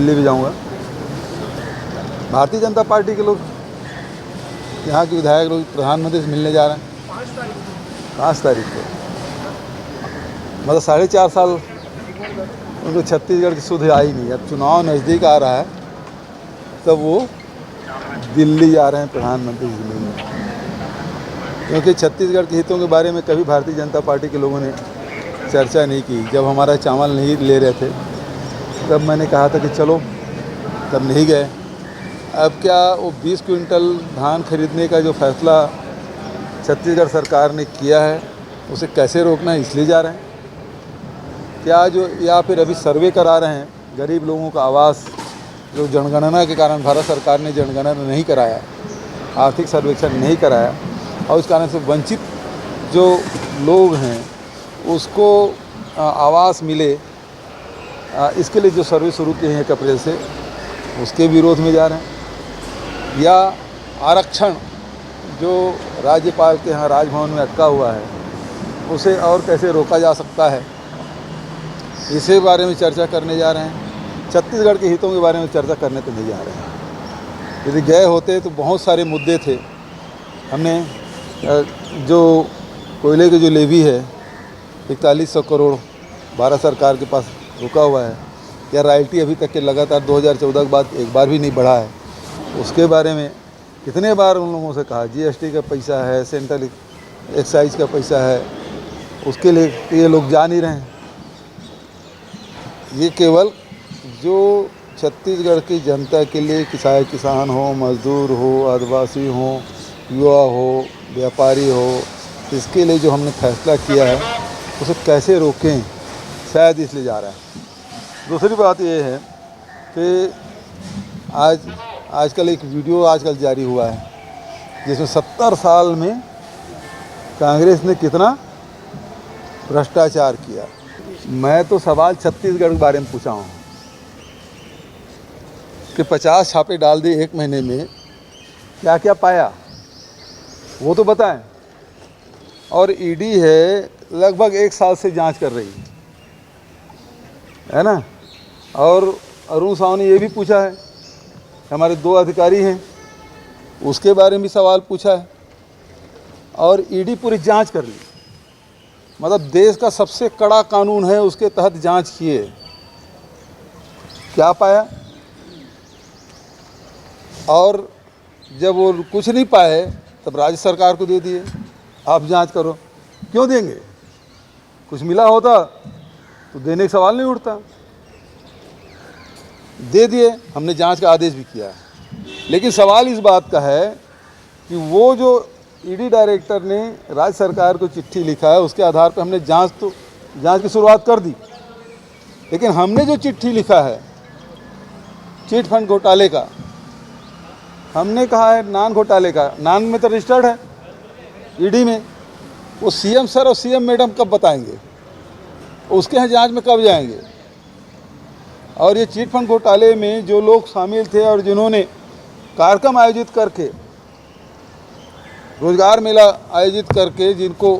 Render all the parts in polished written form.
दिल्ली भी जाऊंगा। भारतीय जनता पार्टी के लोग, यहाँ के विधायक लोग प्रधानमंत्री से मिलने जा रहे हैं 5 तारीख को। मतलब 4.5 साल उनको छत्तीसगढ़ की सुध आई नहीं। अब चुनाव नज़दीक आ रहा है तब वो दिल्ली जा रहे हैं प्रधानमंत्री से मिलने, क्योंकि छत्तीसगढ़ के हितों के बारे में कभी भारतीय जनता पार्टी के लोगों ने चर्चा नहीं की। जब हमारा चावल नहीं ले रहे थे तब मैंने कहा था कि चलो, तब नहीं गए। अब क्या वो 20 क्विंटल धान खरीदने का जो फैसला छत्तीसगढ़ सरकार ने किया है उसे कैसे रोकना है, इसलिए जा रहे हैं क्या? जो या फिर अभी सर्वे करा रहे हैं गरीब लोगों का आवास, जो जनगणना के कारण भारत सरकार ने जनगणना नहीं कराया, आर्थिक सर्वेक्षण नहीं कराया और उस कारण से वंचित जो लोग हैं उसको आवास मिले, इसके लिए जो सर्वे शुरू किए हैं 1 अप्रैल से, उसके विरोध में जा रहे हैं। या आरक्षण जो राज्यपाल के यहाँ राजभवन में अटका हुआ है उसे और कैसे रोका जा सकता है, इसी बारे में चर्चा करने जा रहे हैं। छत्तीसगढ़ के हितों के बारे में चर्चा करने तो नहीं जा रहे हैं। यदि गए होते तो बहुत सारे मुद्दे थे। हमने जो कोयले की जो लेवी है 4100 करोड़ भारत सरकार के पास रुका हुआ है, या रॉयल्टी अभी तक के लगातार 2014 के बाद एक बार भी नहीं बढ़ा है, उसके बारे में कितने बार उन लोगों से कहा। जीएसटी का पैसा है, सेंट्रल एक्साइज का पैसा है, उसके लिए ये लोग जा नहीं रहे हैं। ये केवल जो छत्तीसगढ़ की जनता के लिए, चाहे किसान हो, मजदूर हो, आदिवासी हो, युवा हो, व्यापारी हो, इसके लिए जो हमने फैसला किया है उसे कैसे रोकें, शायद इसलिए जा रहा है। दूसरी बात ये है कि आजकल एक वीडियो आजकल जारी हुआ है जिसमें 70 साल में कांग्रेस ने कितना भ्रष्टाचार किया। मैं तो सवाल छत्तीसगढ़ के बारे में पूछा हूँ कि 50 छापे डाल दिए 1 महीने में, क्या क्या पाया वो तो बताएं। और ईडी है लगभग 1 साल से जांच कर रही है ना। और अरुण साव ने ये भी पूछा है, हमारे 2 अधिकारी हैं, उसके बारे में भी सवाल पूछा है और ईडी पूरी जांच कर ली। मतलब देश का सबसे कड़ा कानून है, उसके तहत जांच किए, क्या पाया? और जब वो कुछ नहीं पाए तब राज्य सरकार को दे दिए, आप जांच करो। क्यों देंगे? कुछ मिला होता तो देने का सवाल नहीं उठता। दे दिए, हमने जांच का आदेश भी किया है। लेकिन सवाल इस बात का है कि वो जो ईडी डायरेक्टर ने राज्य सरकार को चिट्ठी लिखा है उसके आधार पर हमने जांच की शुरुआत कर दी, लेकिन हमने जो चिट्ठी लिखा है चिट फंड घोटाले का, हमने कहा है नान घोटाले का, नान में तो रजिस्टर्ड है ईडी में, वो सीएम सर और सीएम मैडम कब बताएंगे, उसके यहाँ जांच में कब जाएंगे? और ये चिट फंड घोटाले में जो लोग शामिल थे और जिन्होंने कार्यक्रम आयोजित करके, रोजगार मेला आयोजित करके जिनको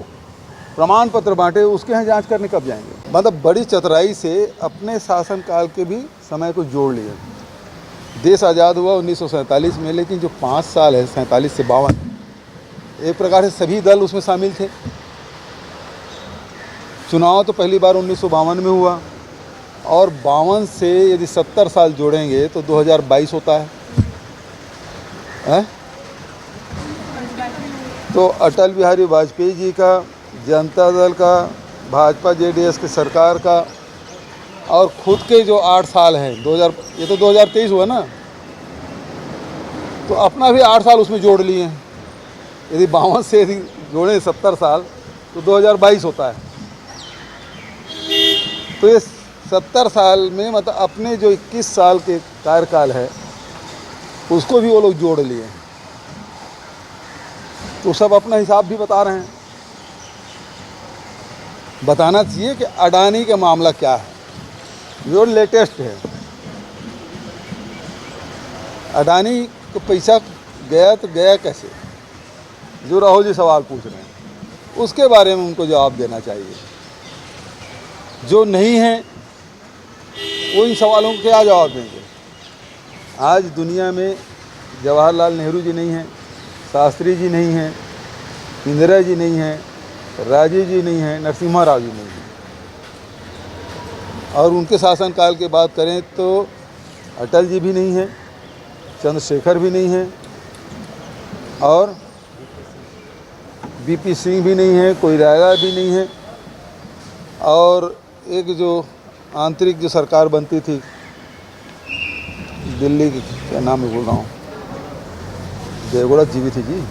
प्रमाण पत्र बांटे, उसके यहाँ जांच करने कब जाएंगे? मतलब बड़ी चतुराई से अपने शासनकाल के भी समय को जोड़ लिया। देश आज़ाद हुआ 1947 में, लेकिन जो 5 साल है 47 से 52, एक प्रकार से सभी दल उसमें शामिल थे। चुनाव तो पहली बार 1952 में हुआ और 52 से यदि 70 साल जोड़ेंगे तो 2022 होता है। तो अटल बिहारी वाजपेयी जी का, जनता दल का, भाजपा जेडीएस की सरकार का और खुद के जो 8 साल हैं, ये तो 2023 हुआ ना, तो अपना भी 8 साल उसमें जोड़ लिए हैं। यदि 52 से यदि जोड़ें 70 साल तो 2022 होता है। तो ये 70 साल में मतलब अपने जो 21 साल के कार्यकाल है उसको भी वो लोग जोड़ लिए हैं। तो सब अपना हिसाब भी बता रहे हैं। बताना चाहिए कि अडानी का मामला क्या है, जो लेटेस्ट है। अडानी को पैसा गया तो गया कैसे, जो राहुल जी सवाल पूछ रहे हैं उसके बारे में उनको जवाब देना चाहिए। जो नहीं है वो इन सवालों को क्या जवाब देंगे? आज दुनिया में जवाहरलाल नेहरू जी नहीं हैं, शास्त्री जी नहीं हैं, इंदिरा जी नहीं हैं, राजीव जी नहीं हैं, नरसिम्हा राव जी नहीं हैं। और उनके शासनकाल की बात करें तो अटल जी भी नहीं हैं, चंद्रशेखर भी नहीं हैं, और बीपी सिंह भी नहीं है, कोई रायगा भी नहीं है। और एक जो आंतरिक जो सरकार बनती थी दिल्ली की, क्या नाम है बोल रहा हूँ, देवगौड़ा जी भी थी जी,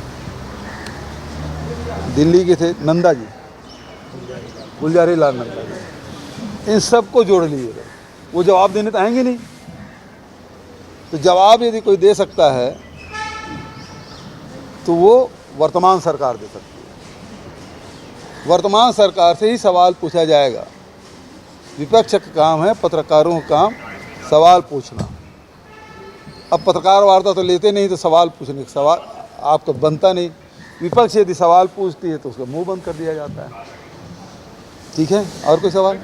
दिल्ली के थे नंदा जी, गुलजारी लाल नंदा जी, इन सबको जोड़ लीजिएगा, वो जवाब देने तो आएंगे नहीं। तो जवाब यदि कोई दे सकता है तो वो वर्तमान सरकार दे सकती है। वर्तमान सरकार से ही सवाल पूछा जाएगा। विपक्ष का काम है, पत्रकारों का काम सवाल पूछना। अब पत्रकार वार्ता तो लेते नहीं, तो सवाल पूछने का सवाल आपका बनता नहीं। विपक्ष यदि सवाल पूछती है तो उसका मुंह बंद कर दिया जाता है। ठीक है, और कोई सवाल?